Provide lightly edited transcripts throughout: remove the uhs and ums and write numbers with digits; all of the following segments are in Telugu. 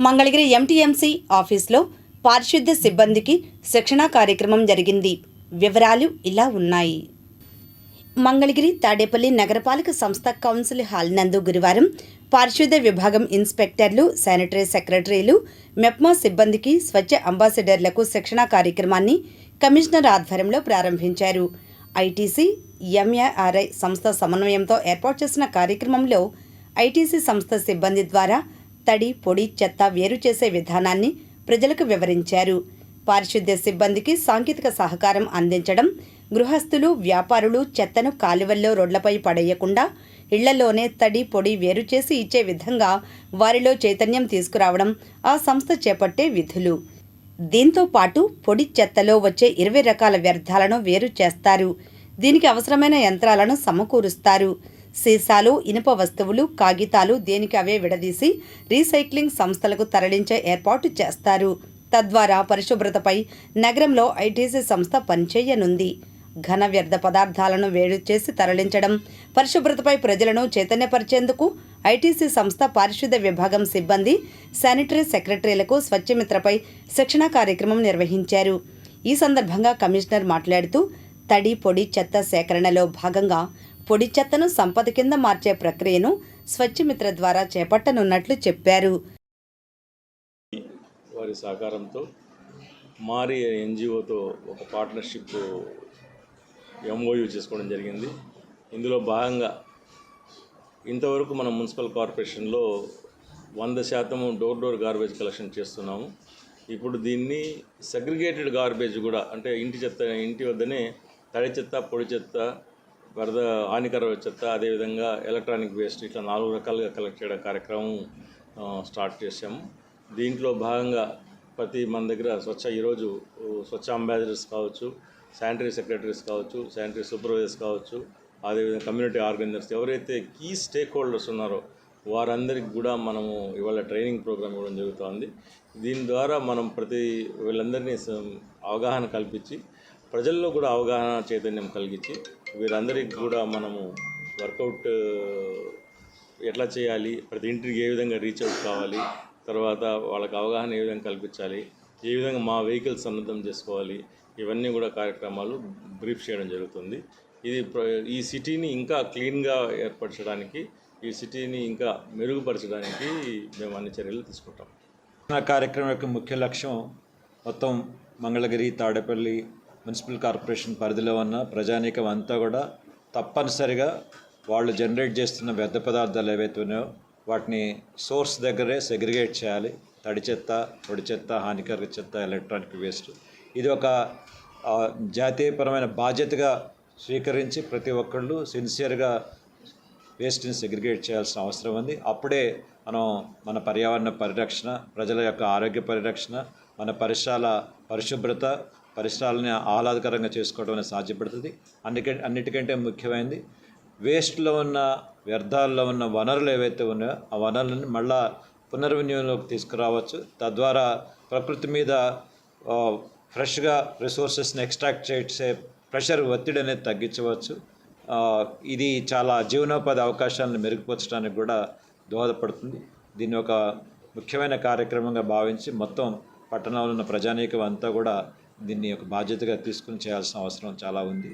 మంగళగిరి ఎంటీఎంసీ ఆఫీస్లో పారిశుద్ధ్య సిబ్బందికి శిక్షణా కార్యక్రమం జరిగింది. వివరాలు ఇలా ఉన్నాయి. మంగళగిరి తాడేపల్లి నగరపాలక సంస్థ కౌన్సిల్ హాల్ నందు గురువారం పారిశుద్ధ్య విభాగం ఇన్స్పెక్టర్లు, శానిటరీ సెక్రటరీలు, మెప్మా సిబ్బందికి స్వచ్ఛ అంబాసిడర్లకు శిక్షణా కార్యక్రమాన్ని కమిషనర్ ఆధ్వర్యంలో ప్రారంభించారు. ఐటీసీ, ఎంఏఆర్ఐ సంస్థ సమన్వయంతో ఏర్పాటు చేసిన కార్యక్రమంలో ఐటీసీ సంస్థ సిబ్బంది ద్వారా తడి, పొడి, చెత్త వేరు చేసే విధానాన్ని ప్రజలకు వివరించారు. పారిశుద్ధ్య సిబ్బందికి సాంకేతిక సహకారం అందించడం, గృహస్థులు, వ్యాపారులు చెత్తను కాలువల్లో, రోడ్లపై పడేయకుండా ఇళ్లలోనే తడి, పొడి వేరు చేసి ఇచ్చే విధంగా వారిలో చైతన్యం తీసుకురావడం ఆ సంస్థ చేపట్టే విధులు. దీంతో పాటు పొడి చెత్తలో వచ్చే 20 రకాల వ్యర్థాలను వేరు చేస్తారు. దీనికి అవసరమైన యంత్రాలను సమకూరుస్తారు. సీసాలు, ఇనుప వస్తువులు, కాగితాలు దేనికి అవే విడదీసి రీసైక్లింగ్ సంస్థలకు తరలించే ఏర్పాటు చేస్తారు. తద్వారా పరిశుభ్రతపై నగరంలో ఐటీసీ సంస్థ పనిచేయనుంది. ఘన వ్యర్థ పదార్థాలను వేరు చేసి తరలించడం, పరిశుభ్రతపై ప్రజలను చైతన్యపరిచేందుకు ఐటీసీ సంస్థ పారిశుద్ధ్య విభాగం సిబ్బంది, శానిటరీ సెక్రటరీలకు స్వచ్ఛమిత్రపై శిక్షణా కార్యక్రమం నిర్వహించారు. ఈ సందర్భంగా కమిషనర్ మాట్లాడుతూ తడి, పొడి చెత్త సేకరణలో భాగంగా పొడి చెత్తను సంపద కింద మార్చే ప్రక్రియను స్వచ్ఛమిత్ర ద్వారా చేపట్టనున్నట్లు చెప్పారు. వారి సహకారంతో మారి ఎన్జిఓతో ఒక పార్ట్నర్షిప్ ఎంఓయూ చేసుకోవడం జరిగింది. ఇందులో భాగంగా ఇంతవరకు మనం మున్సిపల్ కార్పొరేషన్లో 100% డోర్ గార్బేజ్ కలెక్షన్ చేస్తున్నాము. ఇప్పుడు దీన్ని సెగ్రిగేటెడ్ గార్బేజ్ కూడా, అంటే ఇంటి వద్దనే తడి చెత్త, పొడి చెత్త, వరద హానికర చెత్త, అదేవిధంగా ఎలక్ట్రానిక్ వేస్ట్, ఇట్లా 4 రకాలుగా కలెక్ట్ చేయడం కార్యక్రమం స్టార్ట్ చేసాము. దీంట్లో భాగంగా మన దగ్గర ఈరోజు స్వచ్ఛ అంబాసిడర్స్ కావచ్చు, శానిటరీ సెక్రటరీస్ కావచ్చు, శానిటరీ సూపర్వైజర్స్ కావచ్చు, అదేవిధంగా కమ్యూనిటీ ఆర్గనైజర్స్, ఎవరైతే కీ స్టేక్ హోల్డర్స్ ఉన్నారో వారందరికీ కూడా మనము ఇవాళ ట్రైనింగ్ ప్రోగ్రామ్ ఇవ్వడం జరుగుతుంది. దీని ద్వారా మనం వీళ్ళందరినీ అవగాహన కల్పించి ప్రజల్లో కూడా అవగాహన చైతన్యం కలిగించి వీరందరికీ కూడా మనము వర్కౌట్ ఎట్లా చేయాలి, ప్రతి ఇంటికి ఏ విధంగా రీచ్ అవుట్ కావాలి, తర్వాత వాళ్ళకి అవగాహన ఏ విధంగా కల్పించాలి, ఏ విధంగా మా వెహికల్స్ సన్నద్ధం చేసుకోవాలి, ఇవన్నీ కూడా కార్యక్రమాలు బ్రీఫ్ చేయడం జరుగుతుంది. ఈ సిటీని ఇంకా క్లీన్గా ఏర్పరచడానికి, ఈ సిటీని ఇంకా మెరుగుపరచడానికి మేము అన్ని చర్యలు తీసుకుంటాం. కార్యక్రమం యొక్క ముఖ్య లక్ష్యం మొత్తం మంగళగిరి, తాడేపల్లి మున్సిపల్ కార్పొరేషన్ పరిధిలో ఉన్న ప్రజానీకం అంతా కూడా తప్పనిసరిగా వాళ్ళు జనరేట్ చేస్తున్న వ్యర్థ పదార్థాలు ఏవైతే ఉన్నాయో వాటిని సోర్స్ దగ్గరే సెగ్రిగేట్ చేయాలి. తడి చెత్త, పొడి చెత్త, హానికర చెత్త, ఎలక్ట్రానిక్ వేస్ట్. ఇది ఒక జాతీయపరమైన బాధ్యతగా స్వీకరించి ప్రతి ఒక్కళ్ళు సిన్సియర్గా వేస్ట్ని సెగ్రిగేట్ చేయాల్సిన అవసరం ఉంది. అప్పుడే మనం మన పర్యావరణ పరిరక్షణ, ప్రజల యొక్క ఆరోగ్య పరిరక్షణ, మన పరిసరాల పరిశుభ్రత, పరిసరాలని ఆహ్లాదకరంగా చేసుకోవడం అనేది సాధ్యపడుతుంది. అన్నిటికంటే ముఖ్యమైనది వేస్ట్లో ఉన్న, వ్యర్థాల్లో ఉన్న వనరులు ఏవైతే ఉన్నాయో ఆ వనరులను మళ్ళా పునర్వినియోగంలోకి తీసుకురావచ్చు. తద్వారా ప్రకృతి మీద ఫ్రెష్గా రిసోర్సెస్ని ఎక్స్ట్రాక్ట్ చేసే ప్రెషర్, ఒత్తిడి అనేది తగ్గించవచ్చు. ఇది చాలా జీవనోపాధి అవకాశాలను మెరుగుపరచడానికి కూడా దోహదపడుతుంది. దీన్ని ఒక ముఖ్యమైన కార్యక్రమంగా భావించి మొత్తం పట్టణంలో ఉన్న ప్రజానీకం అంతా కూడా దీన్ని ఒక బాధ్యతగా తీసుకుని చేయాల్సిన అవసరం చాలా ఉంది.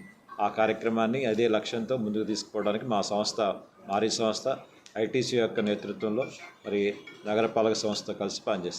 ఆ కార్యక్రమాన్ని అదే లక్ష్యంతో ముందుకు తీసుకుపోవడానికి మా సంస్థ, మారీ సంస్థ, ఐటీసీ యొక్క నేతృత్వంలో మరి నగరపాలక సంస్థతో కలిసి పనిచేస్తుంది.